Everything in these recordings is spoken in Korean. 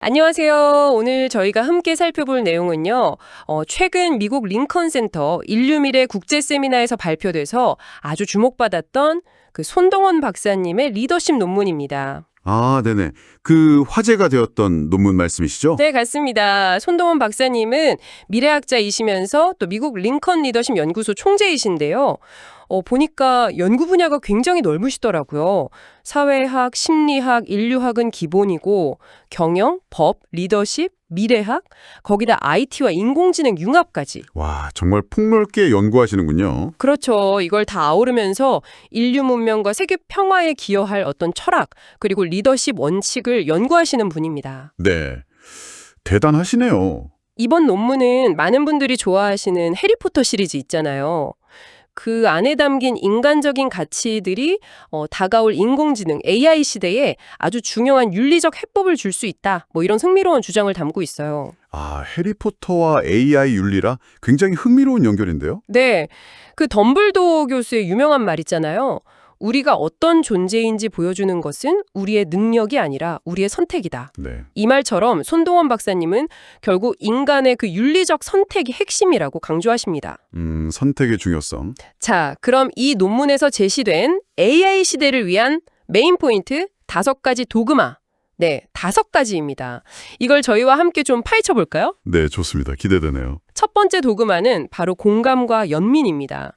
안녕하세요. 오늘 저희가 함께 살펴볼 내용은요. 최근 미국 링컨 센터 인류미래 국제 세미나에서 발표돼서 아주 주목받았던 그 손동원 박사님의 리더십 논문입니다. 아, 네네. 그 화제가 되었던 논문 말씀이시죠? 네, 같습니다. 손동원 박사님은 미래학자이시면서 또 미국 링컨 리더십 연구소 총재이신데요. 보니까 연구 분야가 굉장히 넓으시더라고요. 사회학, 심리학, 인류학은 기본이고 경영, 법, 리더십, 미래학, 거기다 IT와 인공지능 융합까지. 와, 정말 폭넓게 연구하시는군요. 그렇죠. 이걸 다 아우르면서 인류 문명과 세계 평화에 기여할 어떤 철학, 그리고 리더십 원칙을 연구하시는 분입니다. 네. 대단하시네요. 이번 논문은 많은 분들이 좋아하시는 해리포터 시리즈 있잖아요. 그 안에 담긴 인간적인 가치들이 다가올 인공지능 AI 시대에 아주 중요한 윤리적 해법을 줄 수 있다. 뭐 이런 흥미로운 주장을 담고 있어요. 아, 해리포터와 AI 윤리라 굉장히 흥미로운 연결인데요? 네, 그 덤블도어 교수의 유명한 말 있잖아요. 우리가 어떤 존재인지 보여주는 것은 우리의 능력이 아니라 우리의 선택이다. 네. 이 말처럼 손동원 박사님은 결국 인간의 그 윤리적 선택이 핵심이라고 강조하십니다. 선택의 중요성. 자, 그럼 이 논문에서 제시된 AI 시대를 위한 메인 포인트 5가지 도그마. 네, 5가지입니다. 이걸 저희와 함께 좀 파헤쳐 볼까요? 네, 좋습니다. 기대되네요. 첫 번째 도그마는 바로 공감과 연민입니다.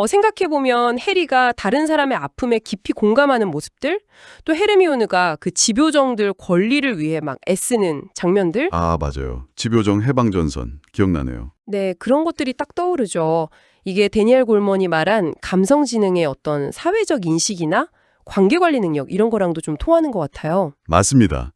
생각해보면 해리가 다른 사람의 아픔에 깊이 공감하는 모습들, 또 헤르미온느가 그 집요정들 권리를 위해 막 애쓰는 장면들, 아, 맞아요. 집요정 해방전선. 기억나네요. 네, 그런 것들이 딱 떠오르죠. 이게 데니엘 골먼이 말한 감성지능의 어떤 사회적 인식이나 관계관리 능력 이런 거랑도 좀 통하는 것 같아요. 맞습니다.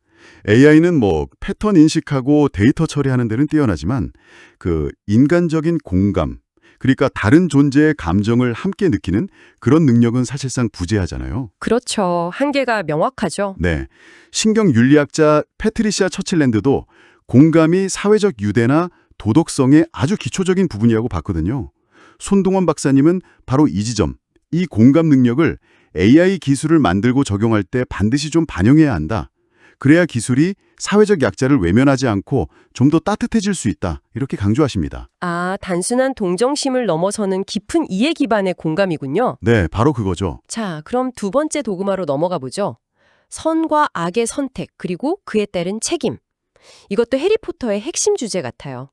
AI는 뭐 패턴 인식하고 데이터 처리하는 데는 뛰어나지만 그 인간적인 공감, 그러니까 다른 존재의 감정을 함께 느끼는 그런 능력은 사실상 부재하잖아요. 그렇죠. 한계가 명확하죠. 네. 신경윤리학자 패트리시아 처칠랜드도 공감이 사회적 유대나 도덕성의 아주 기초적인 부분이라고 봤거든요. 손동원 박사님은 바로 이 지점, 이 공감 능력을 AI 기술을 만들고 적용할 때 반드시 좀 반영해야 한다. 그래야 기술이 사회적 약자를 외면하지 않고 좀 더 따뜻해질 수 있다. 이렇게 강조하십니다. 아, 단순한 동정심을 넘어서는 깊은 이해 기반의 공감이군요. 네, 바로 그거죠. 자, 그럼 두 번째 도그마로 넘어가 보죠. 선과 악의 선택, 그리고 그에 따른 책임. 이것도 해리포터의 핵심 주제 같아요.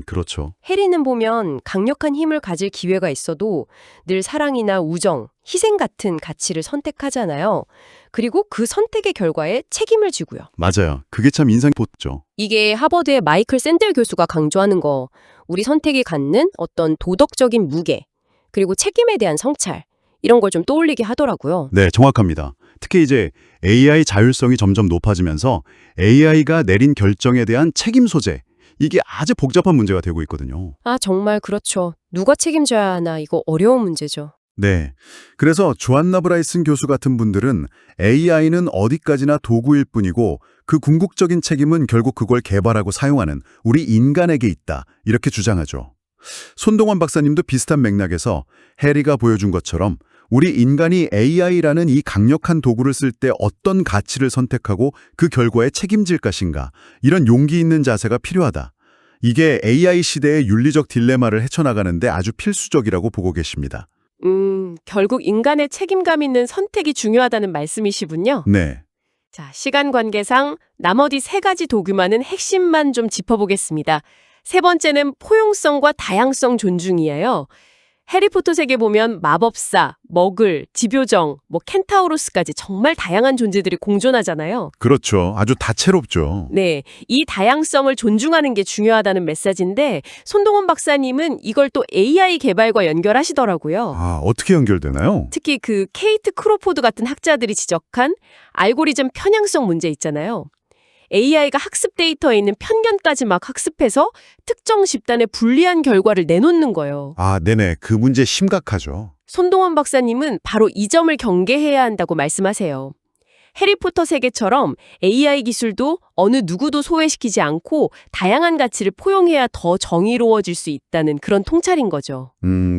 그렇죠. 해리는 보면 강력한 힘을 가질 기회가 있어도 늘 사랑이나 우정, 희생 같은 가치를 선택하잖아요. 그리고 그 선택의 결과에 책임을 지고요. 맞아요. 그게 참 인상 깊었죠. 이게 하버드의 마이클 샌델 교수가 강조하는 거, 우리 선택이 갖는 어떤 도덕적인 무게, 그리고 책임에 대한 성찰, 이런 걸 좀 떠올리게 하더라고요. 네, 정확합니다. 특히 이제 AI 자율성이 점점 높아지면서 AI가 내린 결정에 대한 책임 소재, 이게 아주 복잡한 문제가 되고 있거든요. 아, 정말 그렇죠. 누가 책임져야 하나 이거 어려운 문제죠. 네. 그래서 조안나 브라이슨 교수 같은 분들은 AI는 어디까지나 도구일 뿐이고 그 궁극적인 책임은 결국 그걸 개발하고 사용하는 우리 인간에게 있다. 이렇게 주장하죠. 손동원 박사님도 비슷한 맥락에서 해리가 보여준 것처럼 우리 인간이 AI라는 이 강력한 도구를 쓸 때 어떤 가치를 선택하고 그 결과에 책임질 것인가, 이런 용기 있는 자세가 필요하다. 이게 AI 시대의 윤리적 딜레마를 헤쳐나가는데 아주 필수적이라고 보고 계십니다. 결국 인간의 책임감 있는 선택이 중요하다는 말씀이시군요. 네. 자, 시간 관계상 나머지 3가지 도구만은 핵심만 좀 짚어보겠습니다. 세 번째는 포용성과 다양성 존중이에요. 해리포터 세계 보면 마법사, 머글, 집요정, 켄타우로스까지 정말 다양한 존재들이 공존하잖아요. 그렇죠. 아주 다채롭죠. 네, 이 다양성을 존중하는 게 중요하다는 메시지인데 손동원 박사님은 이걸 또 AI 개발과 연결하시더라고요. 아, 어떻게 연결되나요? 특히 그 케이트 크로포드 같은 학자들이 지적한 알고리즘 편향성 문제 있잖아요. AI가 학습 데이터에 있는 편견까지 막 학습해서 특정 집단에 불리한 결과를 내놓는 거예요. 아, 네네. 그 문제 심각하죠. 손동원 박사님은 바로 이 점을 경계해야 한다고 말씀하세요. 해리포터 세계처럼 AI 기술도 어느 누구도 소외시키지 않고 다양한 가치를 포용해야 더 정의로워질 수 있다는 그런 통찰인 거죠.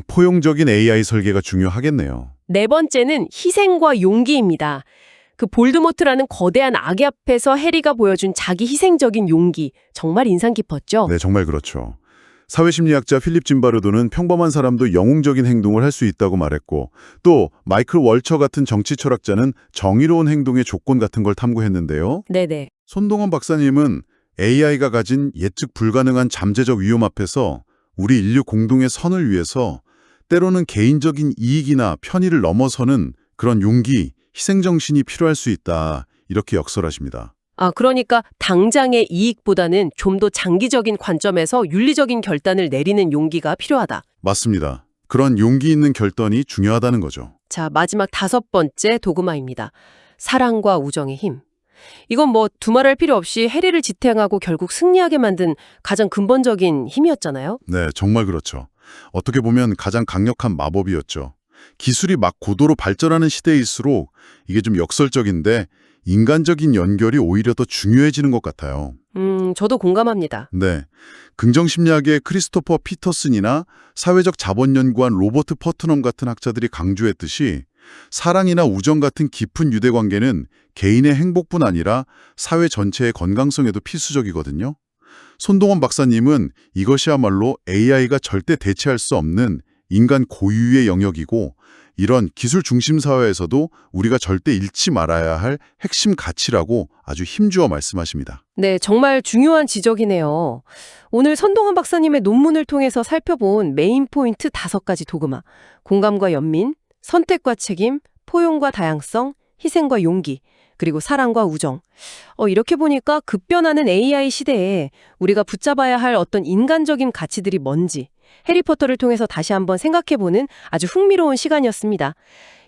포용적인 AI 설계가 중요하겠네요. 네 번째는 희생과 용기입니다. 그 볼드모트라는 거대한 악의 앞에서 해리가 보여준 자기 희생적인 용기, 정말 인상 깊었죠? 네, 정말 그렇죠. 사회심리학자 필립 짐바르도는 평범한 사람도 영웅적인 행동을 할 수 있다고 말했고, 또 마이클 월처 같은 정치 철학자는 정의로운 행동의 조건 같은 걸 탐구했는데요. 네네. 손동원 박사님은 AI가 가진 예측 불가능한 잠재적 위험 앞에서 우리 인류 공동의 선을 위해서 때로는 개인적인 이익이나 편의를 넘어서는 그런 용기, 희생정신이 필요할 수 있다, 이렇게 역설하십니다. 아, 그러니까 당장의 이익보다는 좀 더 장기적인 관점에서 윤리적인 결단을 내리는 용기가 필요하다. 맞습니다. 그런 용기 있는 결단이 중요하다는 거죠. 자, 마지막 5번째 도그마입니다. 사랑과 우정의 힘. 이건 뭐 두말할 필요 없이 해리를 지탱하고 결국 승리하게 만든 가장 근본적인 힘이었잖아요. 네, 정말 그렇죠. 어떻게 보면 가장 강력한 마법이었죠. 기술이 막 고도로 발전하는 시대일수록 이게 좀 역설적인데 인간적인 연결이 오히려 더 중요해지는 것 같아요. 저도 공감합니다. 네, 긍정심리학의 크리스토퍼 피터슨이나 사회적 자본 연구한 로버트 퍼트넘 같은 학자들이 강조했듯이 사랑이나 우정 같은 깊은 유대관계는 개인의 행복뿐 아니라 사회 전체의 건강성에도 필수적이거든요. 손동원 박사님은 이것이야말로 AI가 절대 대체할 수 없는 인간 고유의 영역이고, 이런 기술 중심 사회에서도 우리가 절대 잃지 말아야 할 핵심 가치라고 아주 힘주어 말씀하십니다. 네, 정말 중요한 지적이네요. 오늘 선동환 박사님의 논문을 통해서 살펴본 메인 포인트 5가지 도그마. 공감과 연민, 선택과 책임, 포용과 다양성, 희생과 용기, 그리고 사랑과 우정. 이렇게 보니까 급변하는 AI 시대에 우리가 붙잡아야 할 어떤 인간적인 가치들이 뭔지 해리포터를 통해서 다시 한번 생각해보는 아주 흥미로운 시간이었습니다.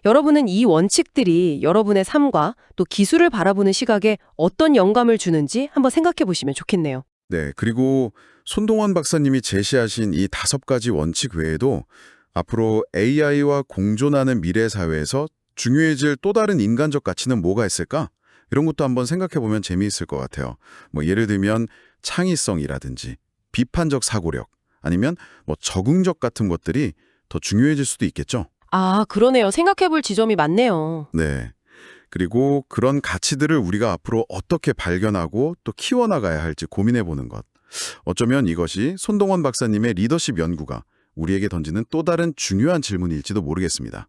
여러분은 이 원칙들이 여러분의 삶과 또 기술을 바라보는 시각에 어떤 영감을 주는지 한번 생각해보시면 좋겠네요. 네, 그리고 손동원 박사님이 제시하신 이 5가지 원칙 외에도 앞으로 AI와 공존하는 미래 사회에서 중요해질 또 다른 인간적 가치는 뭐가 있을까? 이런 것도 한번 생각해보면 재미있을 것 같아요. 예를 들면 창의성이라든지 비판적 사고력, 아니면 적응력 같은 것들이 더 중요해질 수도 있겠죠. 아, 그러네요. 생각해볼 지점이 많네요. 네. 그리고 그런 가치들을 우리가 앞으로 어떻게 발견하고 또 키워나가야 할지 고민해보는 것. 어쩌면 이것이 손동원 박사님의 리더십 연구가 우리에게 던지는 또 다른 중요한 질문일지도 모르겠습니다.